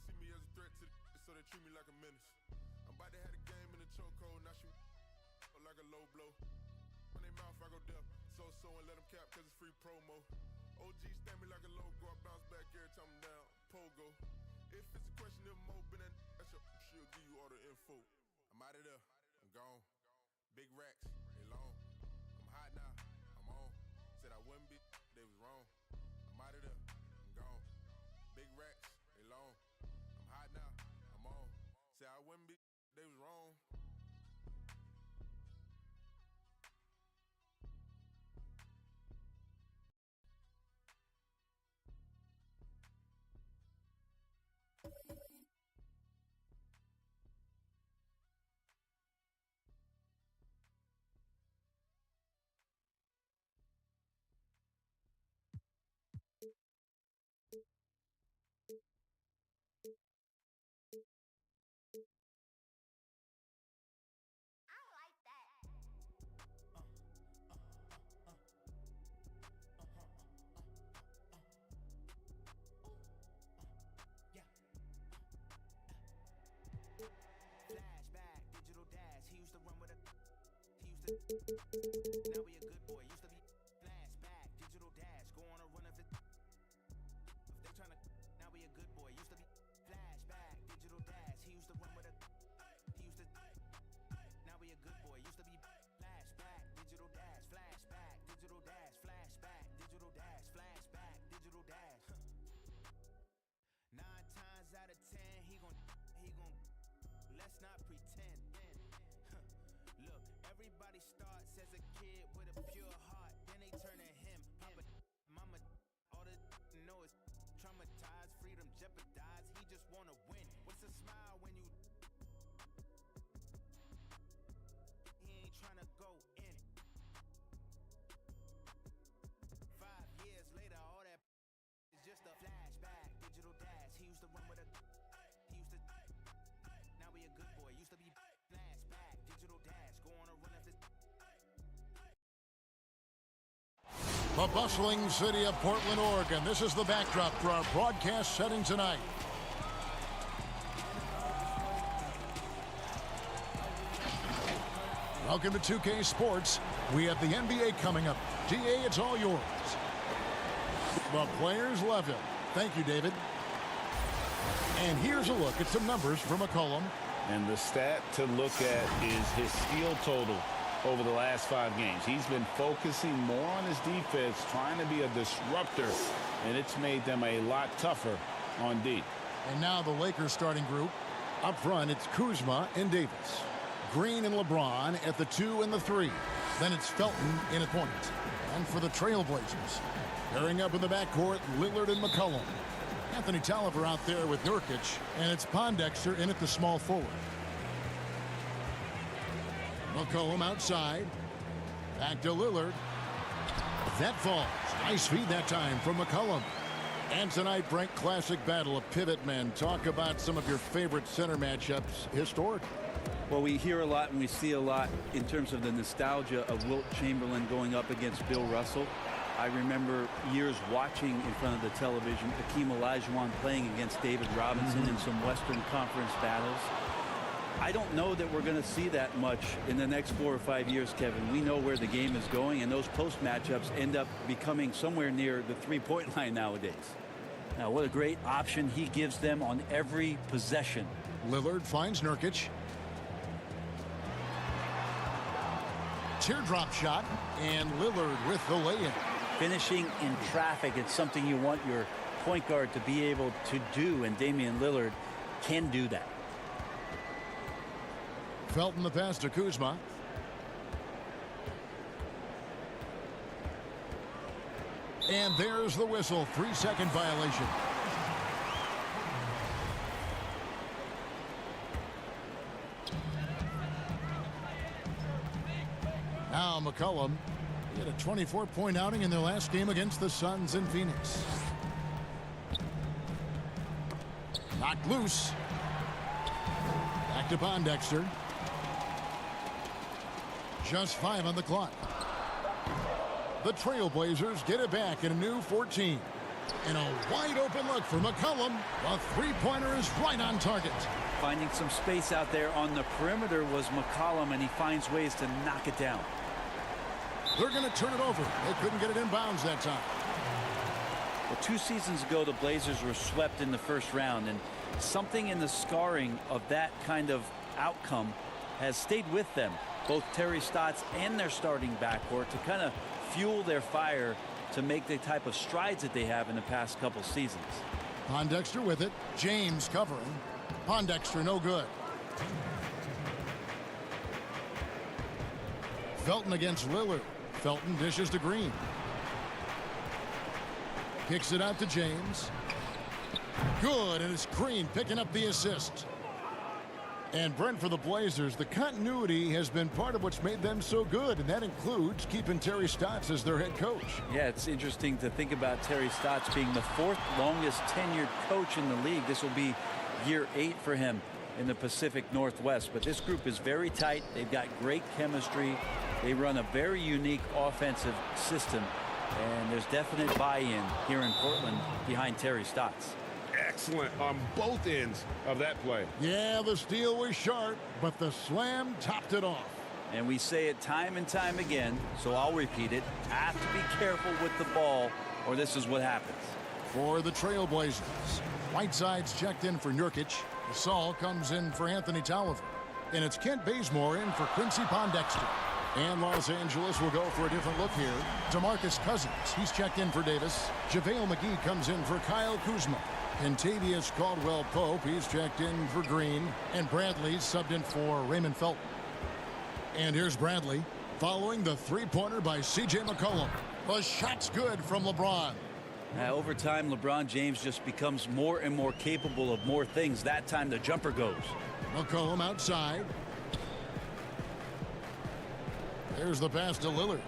see me as a threat to the so they treat me like a menace. I'm about to have a game in the chokehold, now she like a low blow. On their mouth I go deaf, so and let them cap cause it's free promo. OG stand me like a logo, I bounce back every time I'm down, pogo. If it's a question of Mo, been that's your she'll give you all the info. I'm out of there, I'm gone. Big racks, they long. I'm hot now, I'm on. Said I wouldn't be, they was wrong. I'm out of there, I'm gone. Big racks, they long. I'm hot now, I'm on. Said I wouldn't be, they was wrong. Now we a good boy, used to be flashback, digital dash, go on a run if they tryna, now we a good boy, used to be flashback, digital dash, he used to run with now we a good boy, used to be flashback, digital dash, flashback, digital dash, flashback, digital dash, flashback, digital dash. 9 times out of 10, he gon' let's not pretend. Look, everybody starts as a kid with a pure heart, then they turn to him. Papa, mama, all the know is traumatized, freedom jeopardized. He just wanna win. What's a smile when you? He ain't tryna go in. 5 years later, all that is just a flashback. Digital dash. He used to run with a. He used to. Now we a good boy. Used to be flashback. Digital dash. Go on a run if it's. The bustling city of Portland, Oregon. This is the backdrop for our broadcast setting tonight. Welcome to 2K Sports. We have the NBA coming up. DA, it's all yours. The players love it. Thank you, David. And here's a look at some numbers from McCollum. And the stat to look at is his steal total over the last 5 games. He's been focusing more on his defense, trying to be a disruptor, and it's made them a lot tougher on D. And now the Lakers starting group. Up front, it's Kuzma and Davis. Green and LeBron at the 2 and the 3. Then it's Felton in at point. And for the Trailblazers, pairing up in the backcourt, Lillard and McCollum. Anthony Tolliver out there with Nurkic, and it's Pondexter in at the small forward. McCollum outside. Back to Lillard. That falls. Nice feed that time from McCollum. And tonight, Brent, classic battle of pivot men. Talk about some of your favorite center matchups historically. Well, we hear a lot and we see a lot in terms of the nostalgia of Wilt Chamberlain going up against Bill Russell. I remember years watching in front of the television Hakeem Olajuwon playing against David Robinson in some Western Conference battles. I don't know that we're going to see that much in the next 4 or 5 years, Kevin. We know where the game is going, and those post matchups end up becoming somewhere near the three-point line nowadays. Now, what a great option he gives them on every possession. Lillard finds Nurkic. Teardrop shot, and Lillard with the lay-in. Finishing in traffic, it's something you want your point guard to be able to do, and Damian Lillard can do that. Felton the pass to Kuzma. And there's the whistle. 3-second violation. Now McCollum. He had a 24-point outing in their last game against the Suns in Phoenix. Knocked loose. Back to Pondexter. Just 5 on the clock. The Trailblazers get it back in a new 14. And a wide open look for McCollum. A three-pointer is right on target. Finding some space out there on the perimeter was McCollum, and he finds ways to knock it down. They're going to turn it over. They couldn't get it in bounds that time. Well, 2 seasons ago, the Blazers were swept in the first round, and something in the scarring of that kind of outcome has stayed with them, both Terry Stotts and their starting backcourt, to kind of fuel their fire to make the type of strides that they have in the past couple seasons. Pondexter with it. James covering. Pondexter no good. Felton against Lillard. Felton dishes to Green. Kicks it out to James. Good, and it's Green picking up the assist. And Brent, for the Blazers, the continuity has been part of what's made them so good, and that includes keeping Terry Stotts as their head coach. Yeah, it's interesting to think about Terry Stotts being the 4th longest tenured coach in the league. This will be year 8 for him in the Pacific Northwest. But this group is very tight. They've got great chemistry. They run a very unique offensive system, and there's definite buy-in here in Portland behind Terry Stotts. Excellent on both ends of that play. Yeah, the steal was sharp, but the slam topped it off. And we say it time and time again, so I'll repeat it. Have to be careful with the ball, or this is what happens. For the Trailblazers, Whiteside's checked in for Nurkic. Gasol comes in for Anthony Tolliver. And it's Kent Bazemore in for Quincy Pondexter. And Los Angeles will go for a different look here. DeMarcus Cousins, he's checked in for Davis. JaVale McGee comes in for Kyle Kuzma. Kentavious Caldwell-Pope, he's checked in for Green. And Bradley's subbed in for Raymond Felton. And here's Bradley following the three-pointer by C.J. McCollum. The shot's good from LeBron. Over time, LeBron James just becomes more and more capable of more things. That time the jumper goes. McCollum outside. There's the pass to Lillard.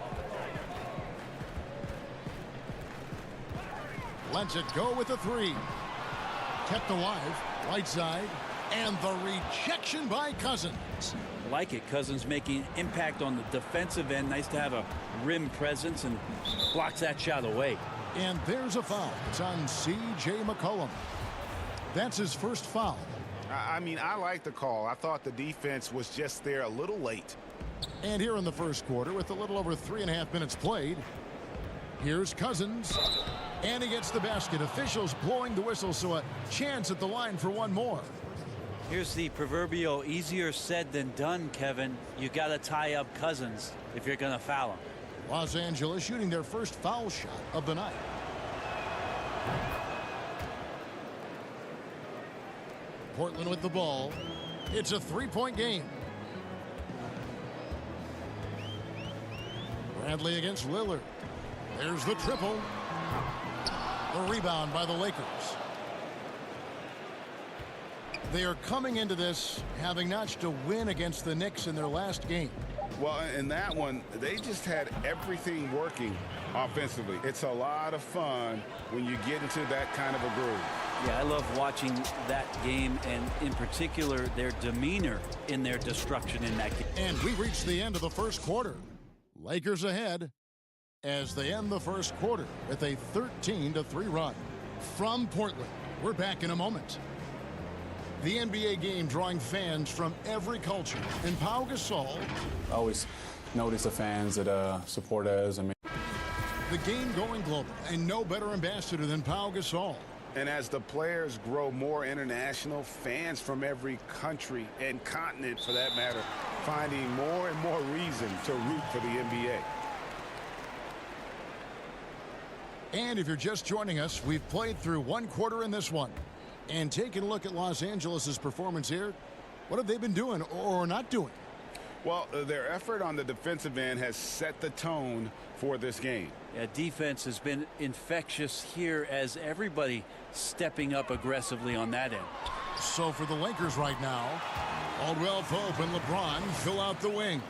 Lets it go with a three. Kept alive. Right side. And the rejection by Cousins. Like it. Cousins making impact on the defensive end. Nice to have a rim presence, and blocks that shot away. And there's a foul. It's on C.J. McCollum. That's his first foul. I mean, I like the call. I thought the defense was just there a little late. And here in the first quarter, with a little over 3.5 minutes played, here's Cousins. And he gets the basket. Officials blowing the whistle, so a chance at the line for one more. Here's the proverbial easier said than done, Kevin. You got to tie up Cousins if you're going to foul him. Los Angeles shooting their first foul shot of the night. Portland with the ball. It's a three-point game. Bradley against Lillard. There's the triple. The rebound by the Lakers. They are coming into this having notched a win against the Knicks in their last game. Well, in that one, they just had everything working offensively. It's a lot of fun when you get into that kind of a groove. Yeah, I love watching that game, and in particular, their demeanor in their destruction in that game. And we reached the end of the first quarter. Lakers ahead as they end the first quarter with a 13-3 run. From Portland, we're back in a moment. The NBA game drawing fans from every culture. And Pau Gasol. I always notice the fans that support us. The game going global, and no better ambassador than Pau Gasol. And as the players grow more international, fans from every country and continent, for that matter, finding more and more reason to root for the NBA. And if you're just joining us, we've played through one quarter in this one. And taking a look at Los Angeles' performance here, what have they been doing or not doing? Well, their effort on the defensive end has set the tone for this game. Yeah, defense has been infectious here as everybody stepping up aggressively on that end. So for the Lakers right now, Caldwell-Pope and LeBron fill out the wings.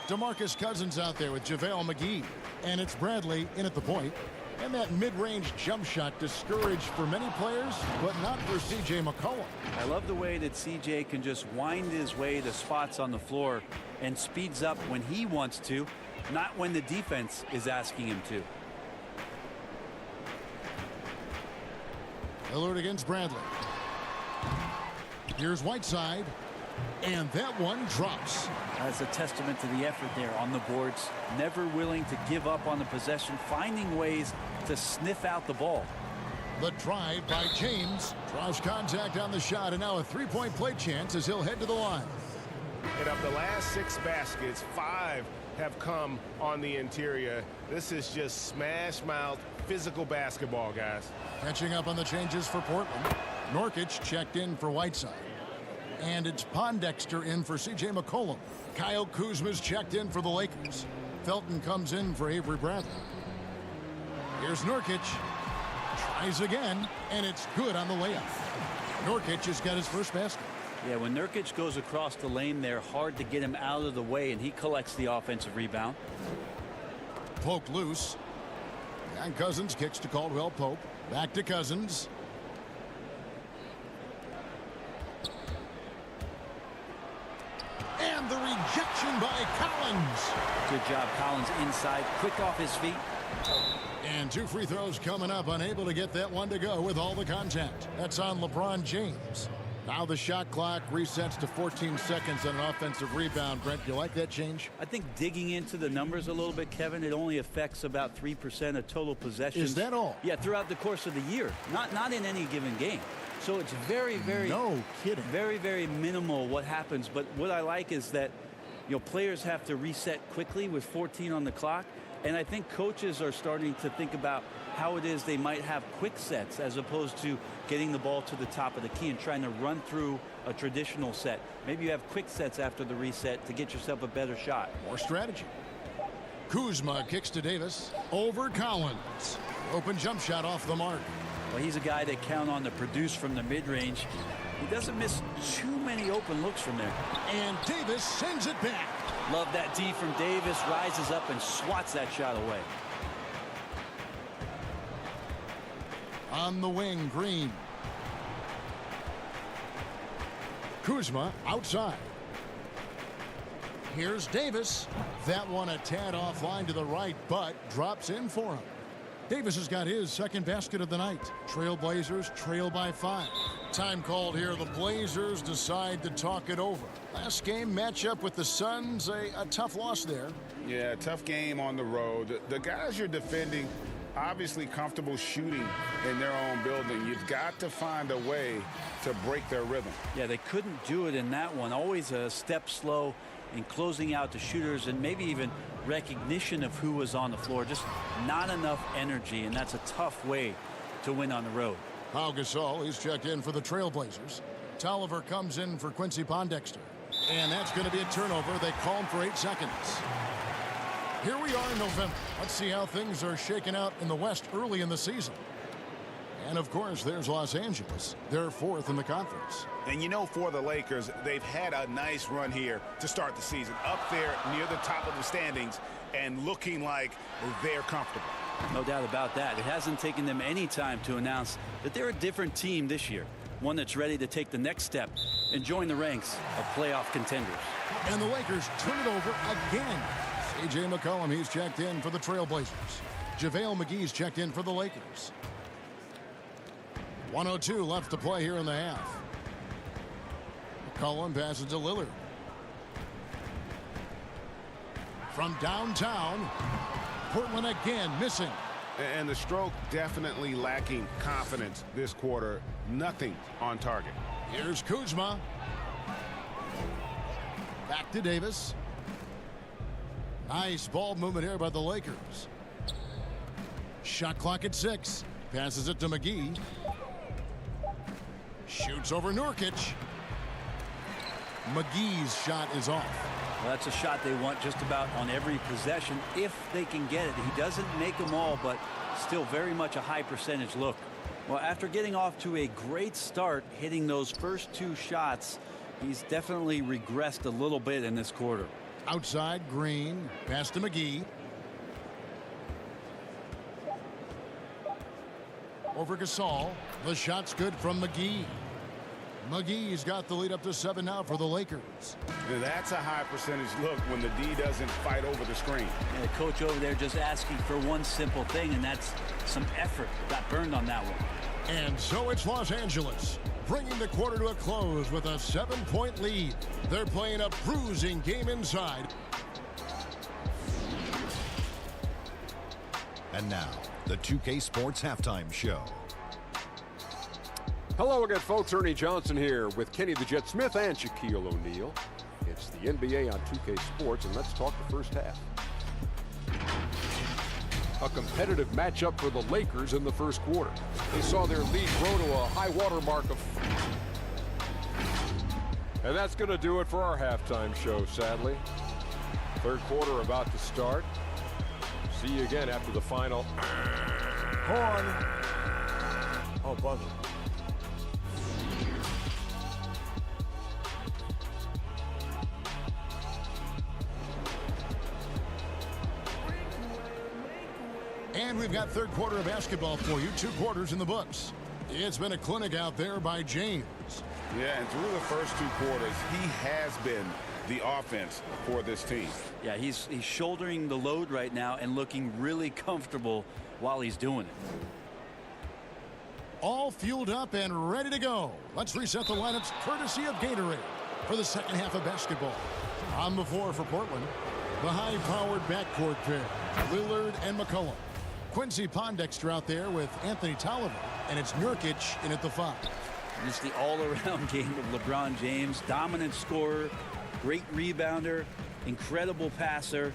DeMarcus Cousins out there with JaVale McGee. And it's Bradley in at the point. And that mid-range jump shot discouraged for many players, but not for C.J. McCollum. I love the way that C.J. can just wind his way to spots on the floor and speeds up when he wants to, not when the defense is asking him to. Lillard against Bradley. Here's Whiteside. And that one drops. That's a testament to the effort there on the boards. Never willing to give up on the possession, finding ways to sniff out the ball. The drive by James draws contact on the shot, and now a three-point play chance as he'll head to the line. And of the last 6 baskets, 5 have come on the interior. This is just smash-mouth physical basketball, guys. Catching up on the changes for Portland. Nurkic checked in for Whiteside. And it's Pondexter in for C.J. McCollum. Kyle Kuzma's checked in for the Lakers. Felton comes in for Avery Bradley. Here's Nurkic. Tries again, and it's good on the layup. Nurkic has got his first basket. Yeah, when Nurkic goes across the lane there, hard to get him out of the way, and he collects the offensive rebound. Poke loose. And Cousins kicks to Caldwell Pope. Back to Cousins. And the rejection by Collins. Good job, Collins inside, quick off his feet. And 2 free throws coming up, unable to get that one to go with all the contact. That's on LeBron James. Now the shot clock resets to 14 seconds on an offensive rebound. Brent, you like that change? I think digging into the numbers a little bit, Kevin, it only affects about 3% of total possessions. Is that all? Yeah, throughout the course of the year, not in any given game. So it's very, very, no kidding, very, very minimal what happens. But what I like is that, you know, players have to reset quickly with 14 on the clock. And I think coaches are starting to think about how it is they might have quick sets as opposed to getting the ball to the top of the key and trying to run through a traditional set. Maybe you have quick sets after the reset to get yourself a better shot. More strategy. Kuzma kicks to Davis. Over Collins. Open jump shot off the mark. Well, he's a guy they count on to produce from the mid-range. He doesn't miss too many open looks from there. And Davis sends it back. Love that D from Davis. Rises up and swats that shot away. On the wing, Green. Kuzma outside. Here's Davis. That one a tad offline to the right, but drops in for him. Davis has got his second basket of the night. Trailblazers trail by 5. Time called here. The Blazers decide to talk it over. Last game matchup with the Suns, a tough loss there. Yeah, tough game on the road. The guys you're defending, obviously comfortable shooting in their own building. You've got to find a way to break their rhythm. Yeah, they couldn't do it in that one. Always a step slow in closing out the shooters and maybe even recognition of who was on the floor. Just not enough energy, and that's a tough way to win on the road. Pau Gasol, he's checked in for the Trailblazers. Tolliver comes in for Quincy Pondexter. And that's going to be a turnover. They call him for 8 seconds. Here we are in November. Let's see how things are shaking out in the West early in the season. And, of course, there's Los Angeles. They're 4th in the conference. And, you know, for the Lakers, they've had a nice run here to start the season. Up there near the top of the standings and looking like they're comfortable. No doubt about that. It hasn't taken them any time to announce that they're a different team this year. One that's ready to take the next step and join the ranks of playoff contenders. And the Lakers turn it over again. C.J. McCollum, he's checked in for the Trailblazers. JaVale McGee's checked in for the Lakers. 1:02 left to play here in the half. McCollum passes to Lillard. From downtown, Portland again missing. And the stroke definitely lacking confidence this quarter. Nothing on target. Here's Kuzma. Back to Davis. Nice ball movement here by the Lakers. Shot clock at 6. Passes it to McGee. Shoots over Nurkic. McGee's shot is off. Well, that's a shot they want just about on every possession if they can get it. He doesn't make them all, but still very much a high percentage look. Well, after getting off to a great start, hitting those first 2 shots, he's definitely regressed a little bit in this quarter. Outside, Green. Pass to McGee. Over Gasol. The shot's good from McGee. McGee's got the lead up to 7 now for the Lakers. That's a high percentage look when the D doesn't fight over the screen. And the coach over there just asking for one simple thing, and that's some effort. Got burned on that one. And so it's Los Angeles, bringing the quarter to a close with a 7-point lead. They're playing a bruising game inside. And now, the 2K Sports Halftime Show. Hello again, folks. Ernie Johnson here with Kenny the Jet Smith and Shaquille O'Neal. It's the NBA on 2K Sports, and let's talk the first half. A competitive matchup for the Lakers in the first quarter. They saw their lead grow to a high water mark of... And that's going to do it for our halftime show, sadly. Third quarter about to start. See you again after the final. Horn. Oh, buzzer. And we've got third quarter of basketball for you. 2 quarters in the books. It's been a clinic out there by James. Yeah, and through the first 2 quarters, he has been the offense for this team. Yeah, he's shouldering the load right now and looking really comfortable while he's doing it. All fueled up and ready to go. Let's reset the lineups courtesy of Gatorade for the second half of basketball. On the floor for Portland, the high-powered backcourt pair, Lillard and McCollum. Quincy Pondexter out there with Anthony Tolliver, and it's Nurkic in at the 5. And it's the all-around game of LeBron James. Dominant scorer, great rebounder, incredible passer,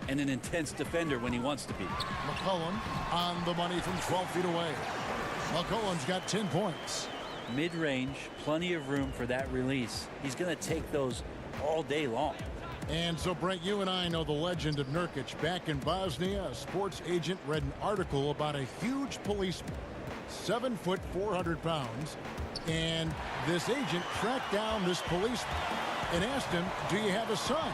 and an intense defender when he wants to be. McCollum on the money from 12 feet away. McCollum's got 10 points. Mid-range, plenty of room for that release. He's going to take those all day long. And so, Brent, you and I know the legend of Nurkic. Back in Bosnia, a sports agent read an article about a huge policeman, 7 foot, 400 pounds. And this agent tracked down this policeman and asked him, do you have a son?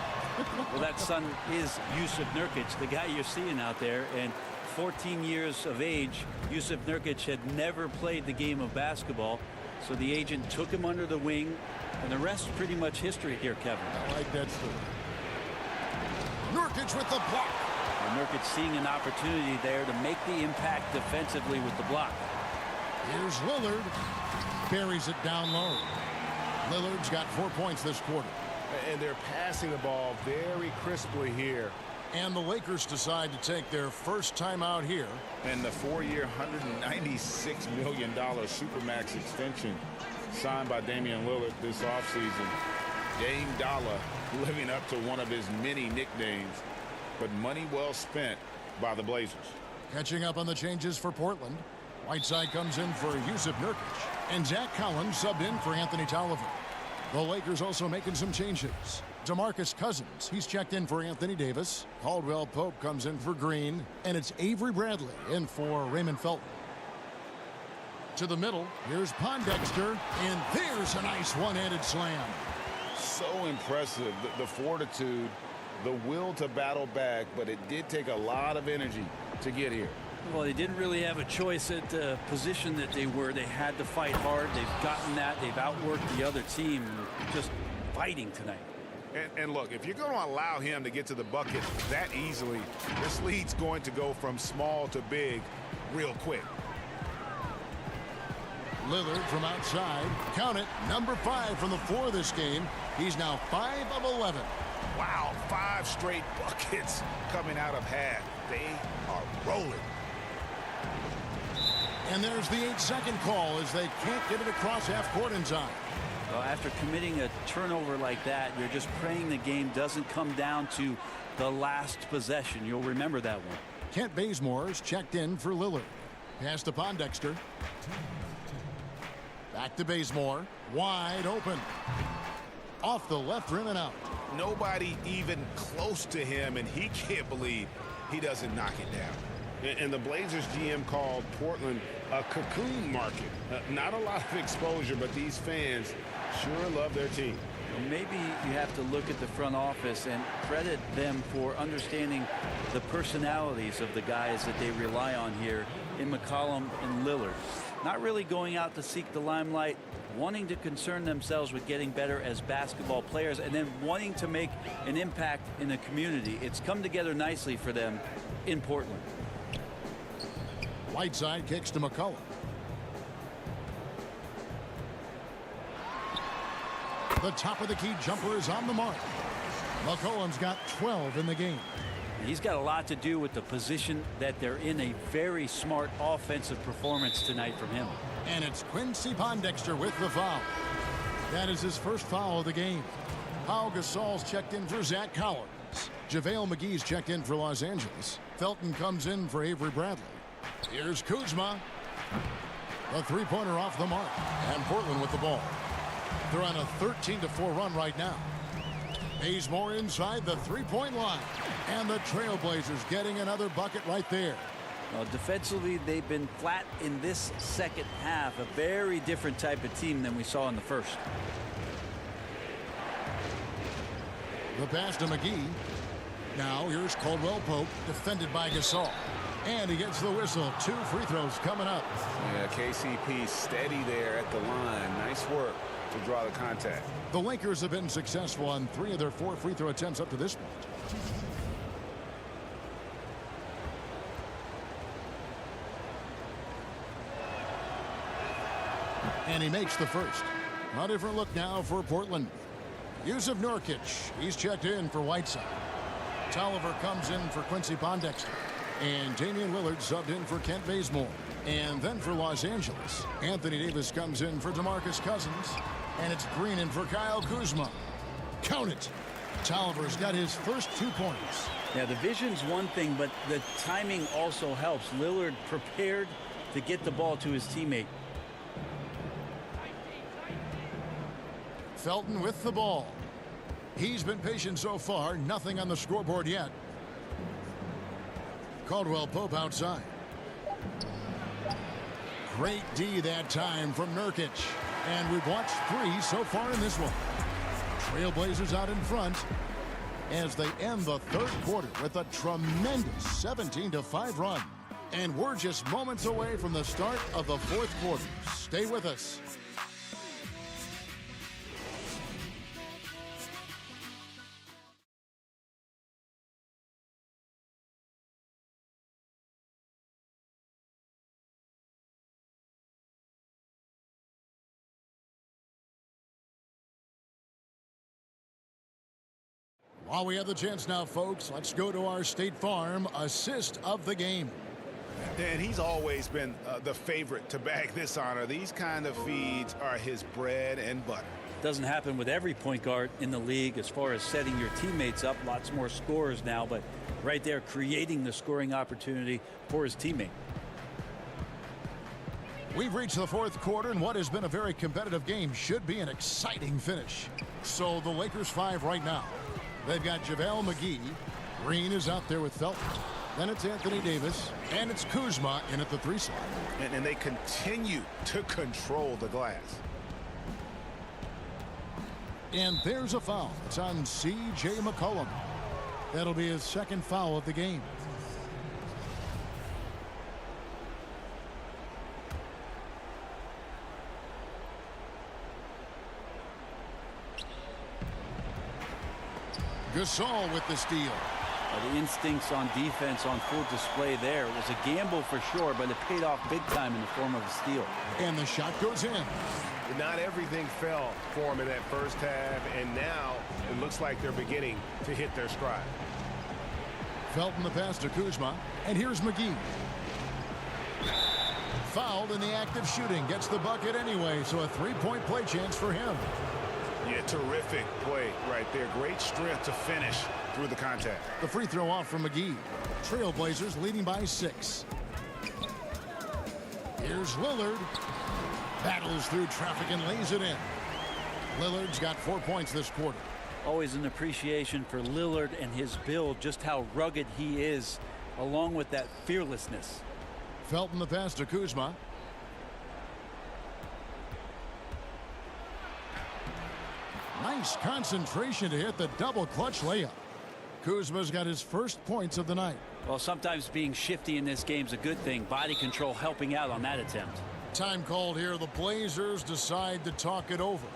Well, that son is Yusuf Nurkic, the guy you're seeing out there. And 14 years of age, Yusuf Nurkic had never played the game of basketball. So the agent took him under the wing. And the rest is pretty much history here, Kevin. I like that story. Nurkic with the block. And Nurkic seeing an opportunity there to make the impact defensively with the block. Here's Lillard. Buries it down low. Lillard's got 4 points this quarter. And they're passing the ball very crisply here. And the Lakers decide to take their first time out here. And the 4-year, $196 million Supermax extension signed by Damian Lillard this offseason. Dame Dollar living up to one of his many nicknames, but money well spent by the Blazers. Catching up on the changes for Portland. Whiteside comes in for Yusuf Nurkic, and Zach Collins subbed in for Anthony Tolliver. The Lakers also making some changes. DeMarcus Cousins, he's checked in for Anthony Davis. Caldwell Pope comes in for Green, and it's Avery Bradley in for Raymond Felton. To the middle, here's Pondexter, and there's a nice one-handed slam. So impressive, the fortitude, the will to battle back, but it did take a lot of energy to get here. Well, they didn't really have a choice at the position that they were. They had to fight hard. They've gotten that. They've outworked the other team. Just fighting tonight. And look, if you're going to allow him to get to the bucket that easily, this lead's going to go from small to big real quick. Lillard from outside. Count it, number 5 from the floor this game. He's now 5 of 11. Wow, 5 straight buckets coming out of half. They are rolling. And there's the 8-second call as they can't get it across half court in time. Well, after committing a turnover like that, you're just praying the game doesn't come down to the last possession. You'll remember that one. Kent Bazemore's checked in for Lillard. Pass to Pondexter. Back to Bazemore. Wide open. Off the left rim and out. Nobody even close to him, and he can't believe he doesn't knock it down. And the Blazers GM called Portland a cocoon market. Not a lot of exposure, but these fans sure love their team. Well, maybe you have to look at the front office and credit them for understanding the personalities of the guys that they rely on here in McCollum and Lillard. Not really going out to seek the limelight, wanting to concern themselves with getting better as basketball players, and then wanting to make an impact in the community. It's come together nicely for them in Portland. Whiteside kicks to McCollum. The top of the key jumper is on the mark. McCollum's got 12 in the game. He's got a lot to do with the position that they're in. A very smart offensive performance tonight from him. And it's Quincy Pondexter with the foul. That is his first foul of the game. Pau Gasol's checked in for Zach Collins. JaVale McGee's checked in for Los Angeles. Felton comes in for Avery Bradley. Here's Kuzma. A three-pointer off the mark. And Portland with the ball. They're on a 13-4 run right now. Bazemore inside the three-point line. And the Trailblazers getting another bucket right there. Well, defensively, they've been flat in this second half. A very different type of team than we saw in the first. The pass to McGee. Now here's Caldwell Pope, defended by Gasol. And he gets the whistle. 2 free throws coming up. Yeah, KCP steady there at the line. Nice work to draw the contact. The Lakers have been successful on 3 of their 4 free throw attempts up to this point. And he makes the first. A different look now for Portland. Yusuf Nurkic, he's checked in for Whiteside. Tolliver comes in for Quincy Pondexter. And Damian Lillard subbed in for Kent Bazemore. And then for Los Angeles, Anthony Davis comes in for DeMarcus Cousins. And it's Green in for Kyle Kuzma. Count it. Tolliver's got his first 2 points. Yeah, the vision's one thing, but the timing also helps. Lillard prepared to get the ball to his teammate. Felton with the ball. He's been patient so far. Nothing on the scoreboard yet. Caldwell Pope outside. Great D that time from Nurkic. And we've watched 3 so far in this one. Trailblazers out in front as they end the third quarter with a tremendous 17-5 run. And we're just moments away from the start of the fourth quarter. Stay with us. While we have the chance now, folks, let's go to our State Farm assist of the game. And he's always been the favorite to bag this honor. These kind of feeds are his bread and butter. Doesn't happen with every point guard in the league as far as setting your teammates up. Lots more scorers now, but right there creating the scoring opportunity for his teammate. We've reached the fourth quarter, and what has been a very competitive game should be an exciting finish. So the Lakers 5 right now. They've got JaVale McGee. Green is out there with Felton. Then it's Anthony Davis. And it's Kuzma in at the 3 slot. And they continue to control the glass. And there's a foul. It's on C.J. McCollum. That'll be his second foul of the game. Gasol with the steal. The instincts on defense on full display there. It was a gamble for sure, but it paid off big time in the form of a steal. And the shot goes in. Not everything fell for him in that first half, and now it looks like they're beginning to hit their stride. Felton the pass to Kuzma, and here's McGee. Fouled in the act of shooting. Gets the bucket anyway, so a 3-point play chance for him. Yeah, terrific play right there. Great strength to finish through the contact. The free throw off from McGee. Trailblazers leading by 6. Here's Lillard. Battles through traffic and lays it in. Lillard's got 4 points this quarter. Always an appreciation for Lillard and his build, just how rugged he is, along with that fearlessness. Felton the pass to Kuzma. Nice concentration to hit the double clutch layup. Kuzma's got his first points of the night. Well, sometimes being shifty in this game's a good thing. Body control helping out on that attempt. Time called here. The Blazers decide to talk it over.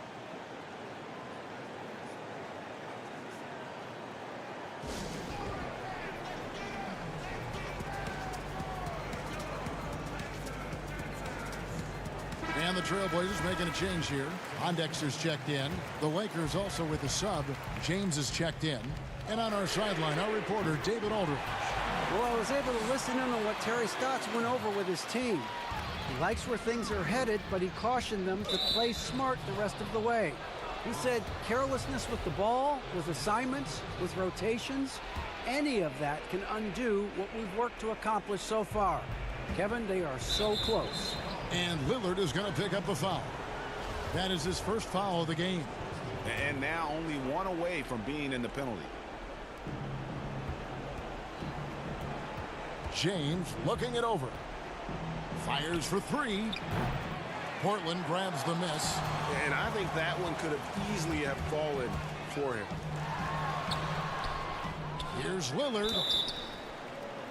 And the Trailblazers making a change here. Pondexter's checked in. The Lakers also with a sub. James is checked in. And on our sideline, our reporter, David Aldridge. Well, I was able to listen in on what Terry Stotts went over with his team. He likes where things are headed, but he cautioned them to play smart the rest of the way. He said carelessness with the ball, with assignments, with rotations, any of that can undo what we've worked to accomplish so far. Kevin, they are so close. And Lillard is going to pick up the foul. That is his first foul of the game. And now only one away from being in the penalty. James looking it over. Fires for three. Portland grabs the miss. And I think that one could have easily have fallen for him. Here's Lillard.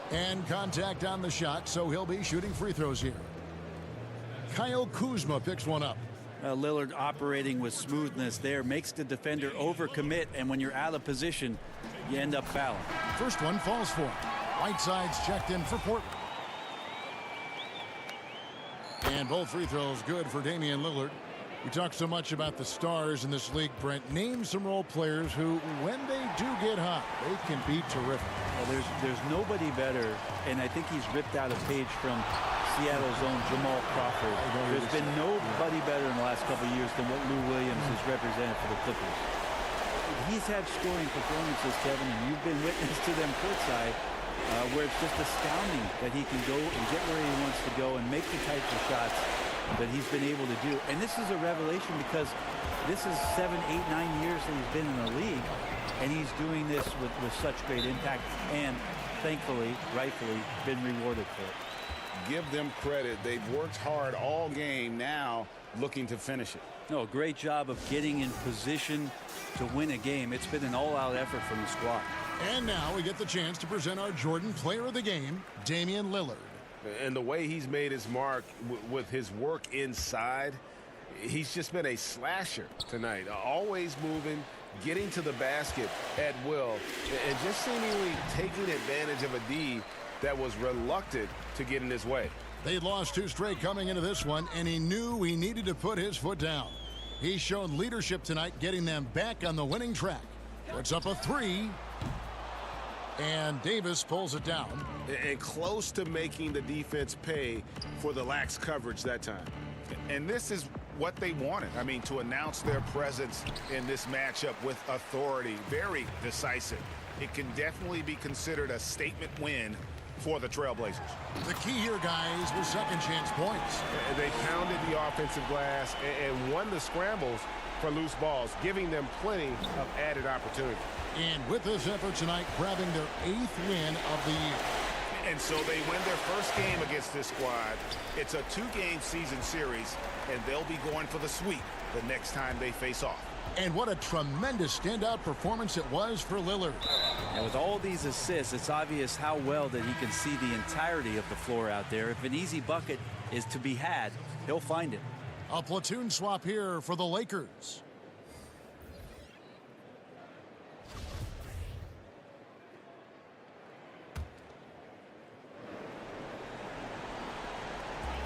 And contact on the shot, so he'll be shooting free throws here. Kyle Kuzma picks one up. Lillard operating with smoothness there, makes the defender overcommit, and when you're out of position, you end up fouling. First one falls for him. Whiteside's checked in for Portland. And both free throws good for Damian Lillard. We talk so much about the stars in this league, Brent. Name some role players who, when they do get hot, they can be terrific. Well, there's nobody better, and I think he's ripped out a page from Seattle's own Jamal Crawford. There's been nobody better in the last couple of years than what Lou Williams has represented for the Clippers. He's had scoring performances, Kevin, and you've been witness to them courtside, where it's just astounding that he can go and get where he wants to go and make the types of shots that he's been able to do. And this is a revelation because this is 7, 8, 9 years that he's been in the league, and he's doing this with such great impact and, thankfully, rightfully, been rewarded for it. Give them credit. They've worked hard all game, now looking to finish it. No, great job of getting in position to win a game. It's been an all-out effort from the squad. And now we get the chance to present our Jordan Player of the Game, Damian Lillard. And the way he's made his mark with his work inside, he's just been a slasher tonight. Always moving, getting to the basket at will, and just seemingly taking advantage of a D that was reluctant to get in his way. They'd lost 2 straight coming into this one, and he knew he needed to put his foot down. He showed leadership tonight, getting them back on the winning track. Puts up a 3. And Davis pulls it down. And close to making the defense pay for the lax coverage that time. And this is what they wanted. I mean, to announce their presence in this matchup with authority. Very decisive. It can definitely be considered a statement win for the Trailblazers. The key here, guys, was second chance points. They pounded the offensive glass and won the scrambles for loose balls, giving them plenty of added opportunity. And with this effort tonight, grabbing their 8th win of the year. And so they win their first game against this squad. It's a 2-game season series, and they'll be going for the sweep the next time they face off. And what a tremendous standout performance it was for Lillard. And with all these assists, it's obvious how well that he can see the entirety of the floor out there. If an easy bucket is to be had, he'll find it. A platoon swap here for the Lakers.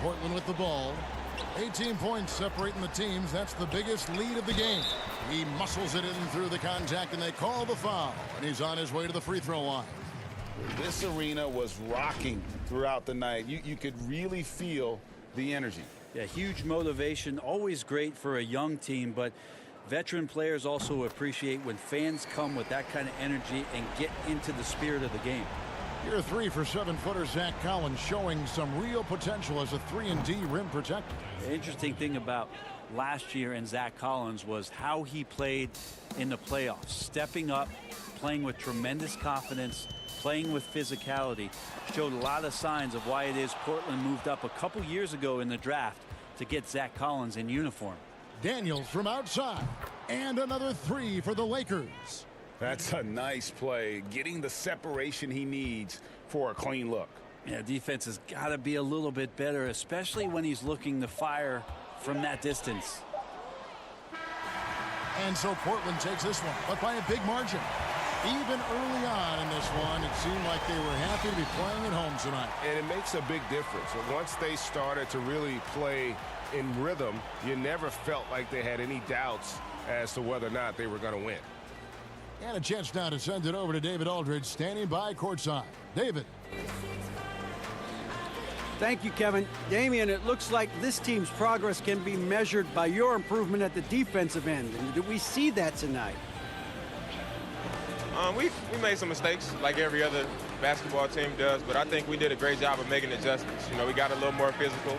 Portland with the ball. 18 points separating the teams. That's the biggest lead of the game. He muscles it in through the contact, and they call the foul. And he's on his way to the free throw line. This arena was rocking throughout the night. You could really feel the energy. Yeah, huge motivation. Always great for a young team, but veteran players also appreciate when fans come with that kind of energy and get into the spirit of the game. Here 3 for 7-footer Zach Collins, showing some real potential as a 3-and-D rim protector. The interesting thing about last year and Zach Collins was how he played in the playoffs, stepping up, playing with tremendous confidence, playing with physicality. Showed a lot of signs of why it is Portland moved up a couple years ago in the draft to get Zach Collins in uniform. Daniels from outside, and another 3 for the Lakers. That's a nice play, getting the separation he needs for a clean look. Yeah, defense has got to be a little bit better, especially when he's looking to fire from that distance. And so Portland takes this one, but by a big margin. Even early on in this one, it seemed like they were happy to be playing at home tonight. And it makes a big difference. Once they started to really play in rhythm. You never felt like they had any doubts as to whether or not they were going to win. And a chance now to send it over to David Aldridge, standing by courtside. David. Thank you, Kevin. Damian, it looks like this team's progress can be measured by your improvement at the defensive end. And do we see that tonight? We made some mistakes like every other basketball team does, but I think we did a great job of making adjustments. You know, we got a little more physical.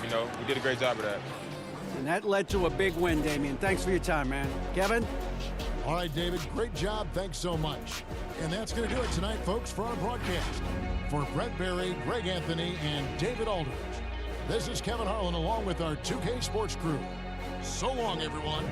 You know, we did a great job of that. And that led to a big win, Damian. Thanks for your time, man. Kevin? All right, David, great job. Thanks so much. And that's going to do it tonight, folks, for our broadcast. For Brett Berry, Greg Anthony, and David Aldridge, this is Kevin Harlan along with our 2K Sports crew. So long, everyone.